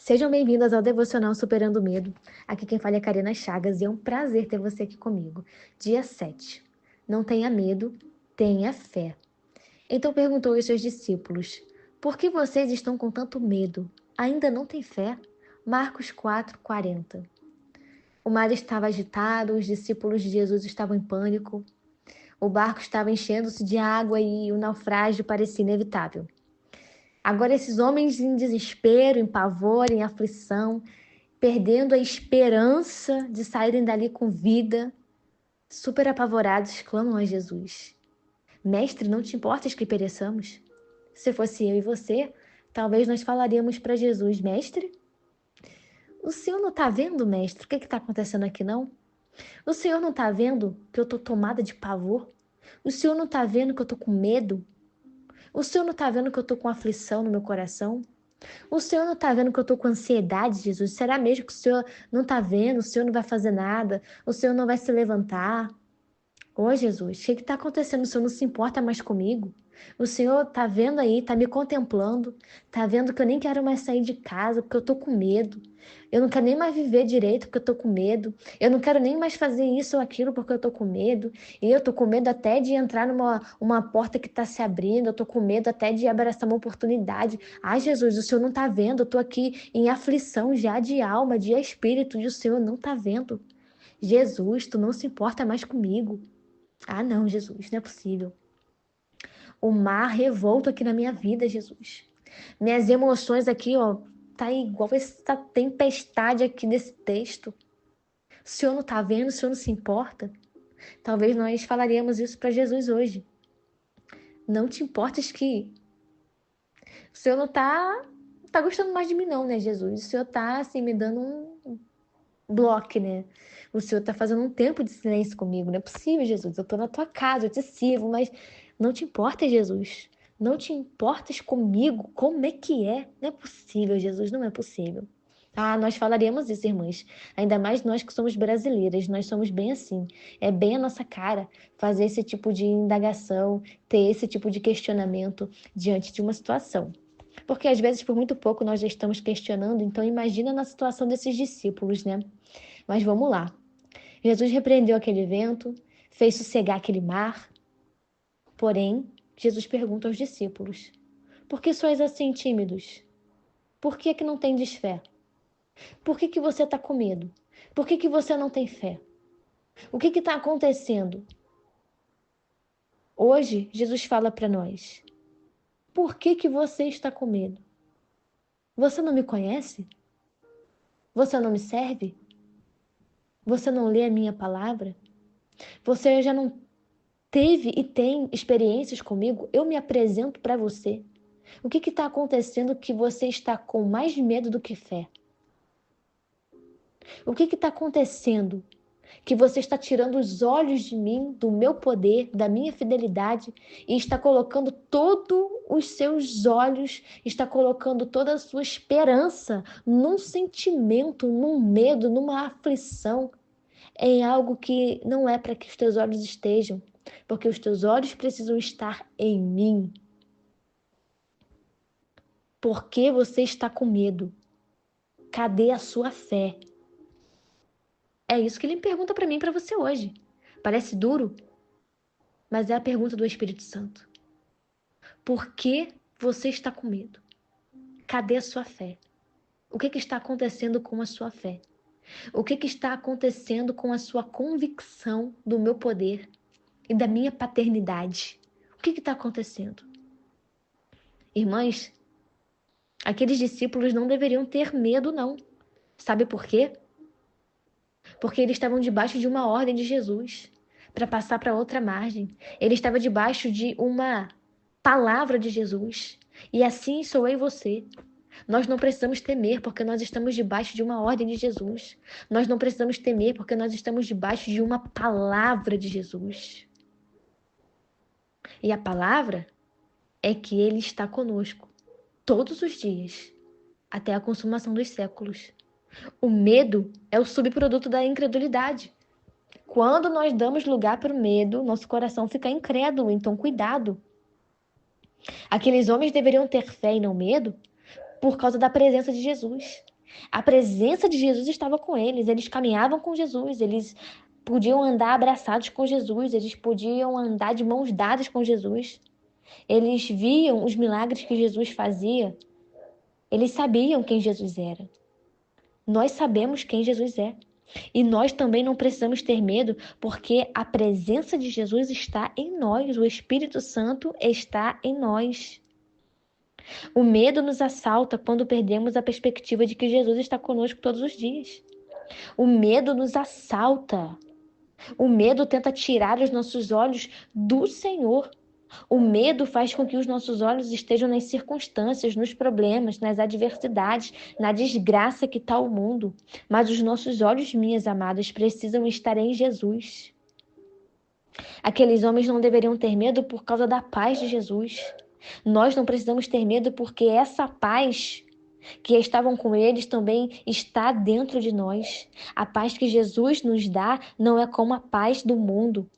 Sejam bem-vindas ao Devocional Superando o Medo. Aqui quem fala é Karina Chagas e é um prazer ter você aqui comigo. Dia 7. Não tenha medo, tenha fé. Então perguntou aos seus discípulos: Por que vocês estão com tanto medo? Ainda não têm fé? Marcos 4:40. O mar estava agitado, os discípulos de Jesus estavam em pânico. O barco estava enchendo-se de água e o naufrágio parecia inevitável. Agora esses homens em desespero, em pavor, em aflição, perdendo a esperança de saírem dali com vida, super apavorados, clamam a Jesus: Mestre, não te importas que pereçamos? Se fosse eu e você, talvez nós falaríamos para Jesus: Mestre, o senhor não está vendo, mestre, o que está acontecendo aqui não? O senhor não está vendo que eu estou tomada de pavor? O senhor não está vendo que eu estou com medo? O senhor não está vendo que eu estou com aflição no meu coração? O senhor não está vendo que eu estou com ansiedade, Jesus? Será mesmo que o senhor não está vendo? O senhor não vai fazer nada? O senhor não vai se levantar? Ô, Jesus, o que está acontecendo? O senhor não se importa mais comigo? O senhor está vendo aí, está me contemplando, está vendo que eu nem quero mais sair de casa porque eu estou com medo. Eu não quero nem mais viver direito porque eu estou com medo. Eu não quero nem mais fazer isso ou aquilo porque eu estou com medo. E eu estou com medo até de entrar numa uma porta que está se abrindo. Eu estou com medo até de abraçar uma oportunidade. Ai, Jesus, o senhor não está vendo. Eu estou aqui em aflição já de alma, de espírito, e o senhor não está vendo. Jesus, tu não se importa mais comigo. Ah, não, Jesus, não é possível. O mar revolto aqui na minha vida, Jesus. Minhas emoções aqui, ó, tá igual essa tempestade aqui desse texto. O senhor não tá vendo? O senhor não se importa? Talvez nós falaríamos isso para Jesus hoje. Não te importas que o senhor não tá gostando mais de mim não, né, Jesus? O senhor tá, assim, me dando um bloco, né? O senhor tá fazendo um tempo de silêncio comigo. Não é possível, Jesus. Eu tô na tua casa, eu te sirvo, mas não te importa, Jesus. Não te importas comigo? Como é que é? Não é possível, Jesus, não é possível. Ah, nós falaríamos isso, irmãs. Ainda mais nós que somos brasileiras, nós somos bem assim. É bem a nossa cara fazer esse tipo de indagação, ter esse tipo de questionamento diante de uma situação. Porque às vezes, por muito pouco, nós já estamos questionando, então imagina na situação desses discípulos, né? Mas vamos lá. Jesus repreendeu aquele vento, fez sossegar aquele mar. Porém, Jesus pergunta aos discípulos: Por que sois assim tímidos? Por que é que não tendes fé? Por que que você está com medo? Por que que você não tem fé? O que está acontecendo? Hoje, Jesus fala para nós: Por que que você está com medo? Você não me conhece? Você não me serve? Você não lê a minha palavra? Você já não teve e tem experiências comigo? Eu me apresento para você. O que está acontecendo que você está com mais medo do que fé? O que está acontecendo que você está tirando os olhos de mim, do meu poder, da minha fidelidade e está colocando todos os seus olhos, está colocando toda a sua esperança num sentimento, num medo, numa aflição, em algo que não é para que os teus olhos estejam, porque os teus olhos precisam estar em mim. Por que você está com medo? Cadê a sua fé? É isso que ele pergunta para mim e para você hoje. Parece duro, mas é a pergunta do Espírito Santo. Por que você está com medo? Cadê a sua fé? O que está acontecendo com a sua fé? O que está acontecendo com a sua convicção do meu poder e da minha paternidade? O que está acontecendo? Irmãs, aqueles discípulos não deveriam ter medo, não. Sabe por quê? Porque eles estavam debaixo de uma ordem de Jesus para passar para outra margem. Ele estava debaixo de uma palavra de Jesus. E assim sou eu e você. Nós não precisamos temer porque nós estamos debaixo de uma ordem de Jesus. Nós não precisamos temer porque nós estamos debaixo de uma palavra de Jesus. E a palavra é que Ele está conosco todos os dias, até a consumação dos séculos. O medo é o subproduto da incredulidade. Quando nós damos lugar para o medo, nosso coração fica incrédulo, então cuidado. Aqueles homens deveriam ter fé e não medo por causa da presença de Jesus. A presença de Jesus estava com eles caminhavam com Jesus, eles podiam andar abraçados com Jesus, eles podiam andar de mãos dadas com Jesus. Eles viam os milagres que Jesus fazia, eles sabiam quem Jesus era. Nós sabemos quem Jesus é. E nós também não precisamos ter medo, porque a presença de Jesus está em nós, o Espírito Santo está em nós. O medo nos assalta quando perdemos a perspectiva de que Jesus está conosco todos os dias. O medo nos assalta. O medo tenta tirar os nossos olhos do Senhor. O medo faz com que os nossos olhos estejam nas circunstâncias, nos problemas, nas adversidades, na desgraça que está o mundo. Mas os nossos olhos, minhas amadas, precisam estar em Jesus. Aqueles homens não deveriam ter medo por causa da paz de Jesus. Nós não precisamos ter medo porque essa paz que estavam com eles também está dentro de nós. A paz que Jesus nos dá não é como a paz do mundo.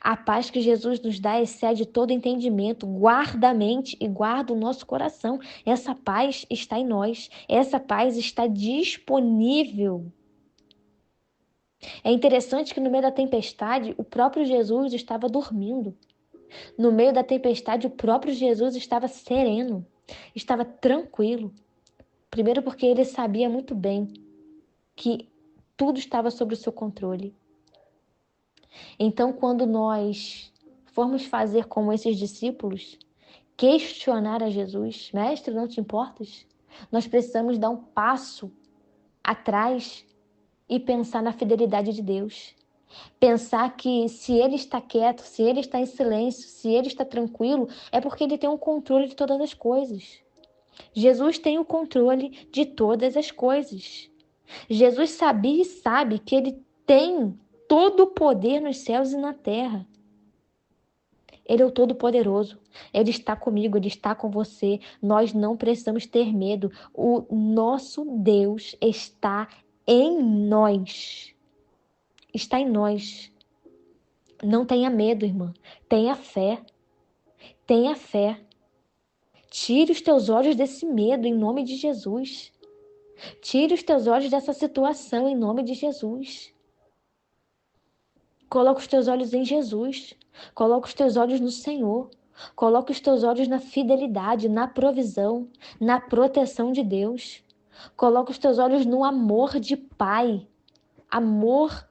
A paz que Jesus nos dá excede todo entendimento, guarda a mente e guarda o nosso coração. Essa paz está em nós, essa paz está disponível. É interessante que no meio da tempestade, o próprio Jesus estava dormindo. No meio da tempestade, o próprio Jesus estava sereno, estava tranquilo. Primeiro porque ele sabia muito bem que tudo estava sob o seu controle. Então, quando nós formos fazer como esses discípulos, questionar a Jesus, mestre, não te importas? Nós precisamos dar um passo atrás e pensar na fidelidade de Deus. Pensar que se ele está quieto, se ele está em silêncio, se ele está tranquilo, é porque ele tem o controle de todas as coisas. Jesus tem o controle de todas as coisas. Jesus sabia e sabe que ele tem todo o poder nos céus e na terra. Ele é o Todo-Poderoso. Ele está comigo, ele está com você. Nós não precisamos ter medo. O nosso Deus está em nós. Está em nós. Não tenha medo, irmã. Tenha fé. Tenha fé. Tire os teus olhos desse medo em nome de Jesus. Tire os teus olhos dessa situação em nome de Jesus. Coloca os teus olhos em Jesus. Coloca os teus olhos no Senhor. Coloca os teus olhos na fidelidade, na provisão, na proteção de Deus. Coloca os teus olhos no amor de Pai, amor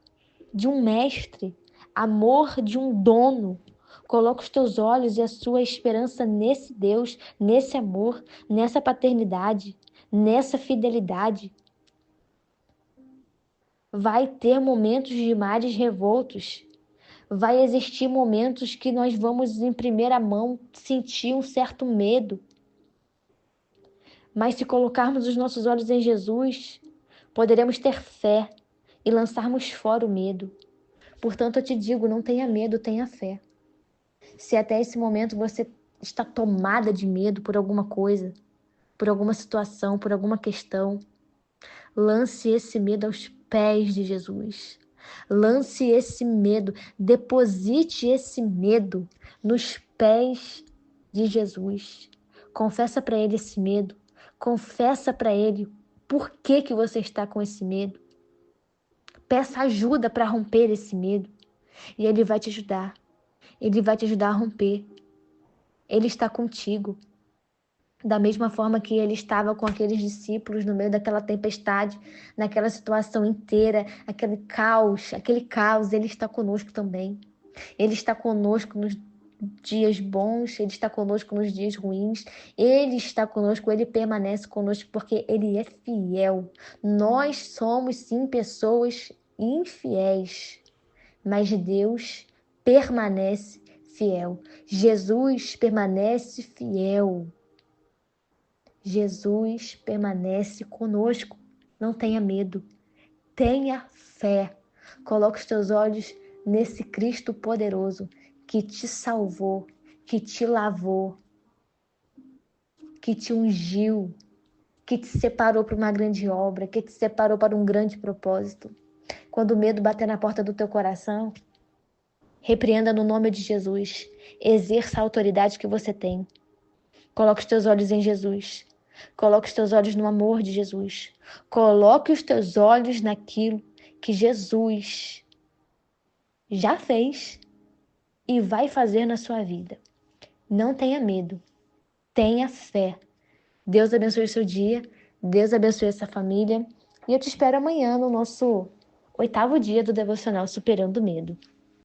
de um mestre, amor de um dono. Coloca os teus olhos e a sua esperança nesse Deus, nesse amor, nessa paternidade, nessa fidelidade. Vai ter momentos de mares revoltos. Vai existir momentos que nós vamos, em primeira mão, sentir um certo medo. Mas se colocarmos os nossos olhos em Jesus, poderemos ter fé e lançarmos fora o medo. Portanto, eu te digo, não tenha medo, tenha fé. Se até esse momento você está tomada de medo por alguma coisa, por alguma situação, por alguma questão, lance esse medo aos pés de Jesus. Lance esse medo, deposite esse medo nos pés de Jesus. Confessa para ele esse medo. Confessa para ele por que você está com esse medo. Peça ajuda para romper esse medo. E ele vai te ajudar. Ele vai te ajudar a romper. Ele está contigo. Da mesma forma que ele estava com aqueles discípulos no meio daquela tempestade, naquela situação inteira, aquele caos, ele está conosco também. Ele está conosco nos dias bons, ele está conosco nos dias ruins, ele está conosco, ele permanece conosco porque ele é fiel. Nós somos sim pessoas infiéis, mas Deus permanece fiel. Jesus permanece fiel. Jesus permanece conosco. Não tenha medo. Tenha fé. Coloque os teus olhos nesse Cristo poderoso que te salvou, que te lavou, que te ungiu, que te separou para uma grande obra, que te separou para um grande propósito. Quando o medo bater na porta do teu coração, repreenda no nome de Jesus. Exerça a autoridade que você tem. Coloque os teus olhos em Jesus. Coloque os teus olhos no amor de Jesus. Coloque os teus olhos naquilo que Jesus já fez e vai fazer na sua vida. Não tenha medo. Tenha fé. Deus abençoe o seu dia. Deus abençoe essa família. E eu te espero amanhã no nosso 8º dia do Devocional Superando o Medo.